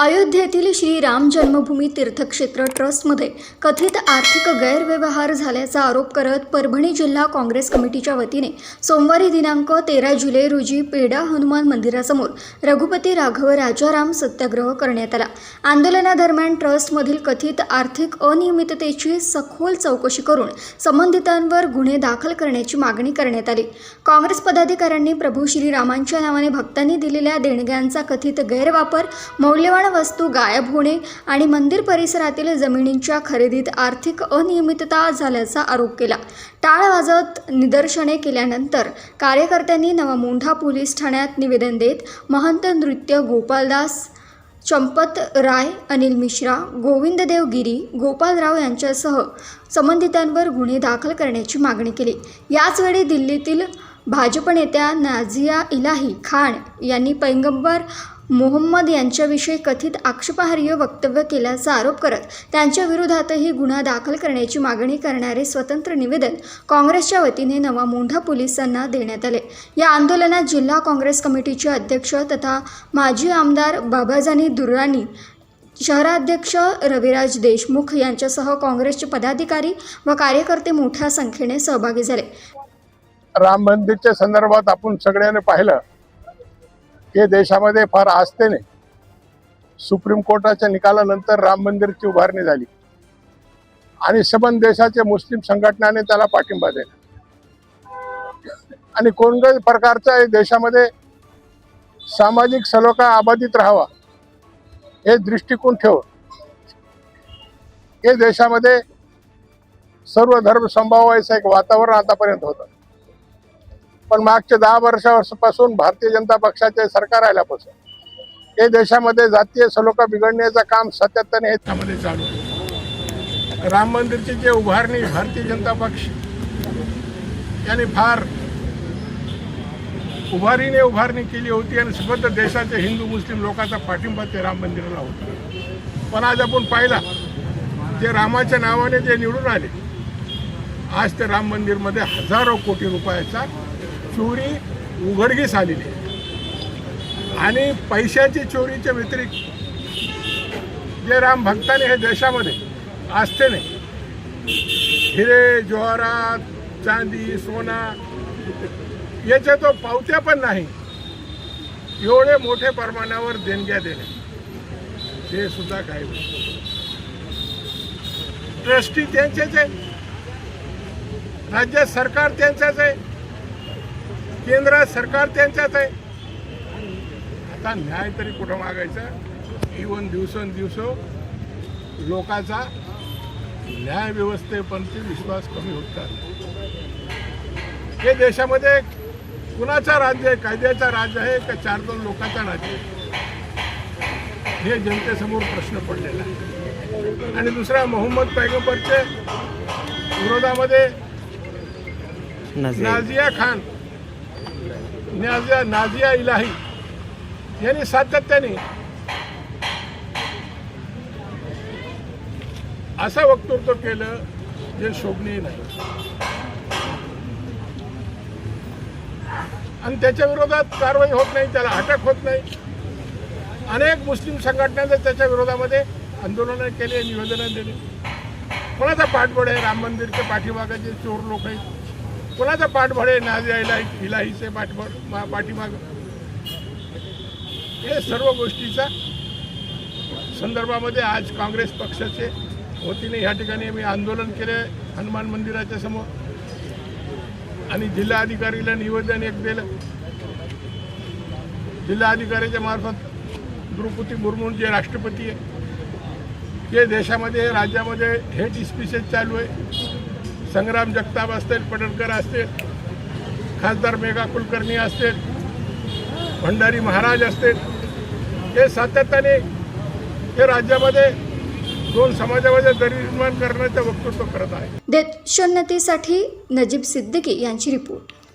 अयोध्येतील श्री राम जन्मभूमी तीर्थक्षेत्र ट्रस्टमध्ये कथित आर्थिक गैरव्यवहार झाल्याचा आरोप करत परभणी जिल्हा काँग्रेस कमिटीच्या वतीने सोमवारी दिनांक 13 जुलै रोजी पेढा हनुमान मंदिरासमोर रघुपती राघव राजाराम सत्याग्रह करण्यात आला। आंदोलनादरम्यान ट्रस्टमधील कथित आर्थिक अनियमिततेची सखोल चौकशी करून संबंधितांवर गुन्हे दाखल करण्याची मागणी करण्यात आली। काँग्रेस पदाधिकाऱ्यांनी प्रभू श्रीरामांच्या नावाने भक्तांनी दिलेल्या देणग्यांचा कथित गैरवापर, मौल्यवान वस्तू गायब होणे आणि मंदिर परिसरातील जमिनींच्या खरेदीत आर्थिक अनियमितता झाल्याचा आरोप केला। टाळ वाजत निदर्शने केल्यानंतर कार्यकर्त्यांनी नवामोंढा पोलीस ठाण्यात निवेदन देत महंत नृत्य गोपालदास, चंपत राय, अनिल मिश्रा, गोविंददेव गिरी, गोपालराव यांच्यासह संबंधितांवर गुन्हे दाखल करण्याची मागणी केली। याचवेळी दिल्लीतील भाजप नेत्या नाझिया इलाही खान यांनी पैगंबर मोहम्मद यांच्याविषयी कथित आक्षेपार्ह वक्तव्य केल्याचा आरोप करत त्यांच्या विरोधातही गुन्हा दाखल करण्याची मागणी करणारे स्वतंत्र निवेदन काँग्रेसच्या वतीने नवामोंढा पोलिसांना देण्यात आले। या आंदोलनात जिल्हा काँग्रेस कमिटीचे अध्यक्ष तथा माजी आमदार बाबाजानी दुर्राणी, शहराध्यक्ष रविराज देशमुख यांच्यासह काँग्रेसचे पदाधिकारी व कार्यकर्ते मोठ्या संख्येने सहभागी झाले। राम मंदिरच्या संदर्भात आपण सगळ्यांनी पाहिलं की देशामध्ये फार आस्थेने सुप्रीम कोर्टाच्या निकालानंतर राम मंदिरची उभारणी झाली आणि सबंध देशाचे मुस्लिम संघटनाने त्याला पाठिंबा दिला आणि कोणत्याही प्रकारचा देशामध्ये सामाजिक सलोखा अबाधित राहावा हे दृष्टिकोन ठेवून हे देशामध्ये सर्व धर्म संभावायचं एक वातावरण आतापर्यंत होतं। पण मागच्या 10 वर्षापासून भारतीय जनता पक्षाचे सरकार आल्यापासून हे देशामध्ये जातीय सलोखा बिघडण्याचं काम सातत्याने ह्यामध्ये चालू आहे। राम मंदिरची जे उभारणी भारतीय जनता पक्ष यांनी फार उभारणी केली होती आणि सबंध देशाच्या हिंदू मुस्लिम लोकांचा पाठिंबा ते राम मंदिराला होता। पण आज आपण पाहिला ते रामाच्या नावाने जे निवडून आले, आज ते राम मंदिरमध्ये हजारो कोटी रुपयाचा चोरी उघडकीस आलेली आहे आणि पैशाची चोरीच्या व्यतिरिक्त जे राम भक्तांनी हे देशामध्ये आस्थेने हिरे जवाहरात, चांदी, सोना याच्या तो पावत्या पण नाही एवढे मोठ्या प्रमाणावर देणग्या देणे हे सुद्धा काही ट्रस्टी त्यांचेच आहे, राज्य सरकार त्यांचंच आहे, केंद्र सरकार त्यांच्याच आहे। आता न्याय तरी कुठं मागायचा? इवन दिवसेंदिवस लोकांचा न्याय व्यवस्थेपर्यंत विश्वास कमी होत चालला। हे देशामध्ये कुणाचा राज्य आहे? कायद्याचा राज्य आहे का 4-2 लोकांचा राज्य आहे? हे जनतेसमोर प्रश्न पडलेला आहे। आणि दुसरा, मोहम्मद पैगंबरच्या विरोधामध्ये नाझिया इलाही यांनी सातत्याने असं वक्तव्य केलं जे शोभनीय नाही आणि त्याच्या विरोधात कारवाई होत नाही, त्याला अटक होत नाही। अनेक मुस्लिम संघटनांनी त्याच्या विरोधामध्ये आंदोलनं केली, निवेदनं दिली। कोणाचा पाठबळ आहे? राम मंदिरच्या पाठीमागे जे चोर लोक आहेत कोणाचा पाठबळ आहे? नाझिया इलाहीचे पाठीमाग हे सर्व गोष्टीचा संदर्भामध्ये आज काँग्रेस पक्षाचे वतीने या ठिकाणी आम्ही आंदोलन केले हनुमान मंदिराच्या समोर आणि जिल्हाधिकारीला निवेदन एक दिलं। जिल्हाधिकाऱ्याच्या मार्फत द्रौपदी मुर्मू जे राष्ट्रपती आहे हे देशामध्ये राज्यामध्ये हेट स्पीचेस चालू आहे। संग्राम जगताप असतील, पडळकर असतील, खासदार मेघा कुलकर्णी असतील, भंडारी महाराज असतील, हे सातत्याने हे राज्यामध्ये 2 समाजामध्ये दरी निर्माण करण्याचं वक्तव्य करत आहे। देशोन्नतीसाठी नजीब सिद्दीकी यांची रिपोर्ट।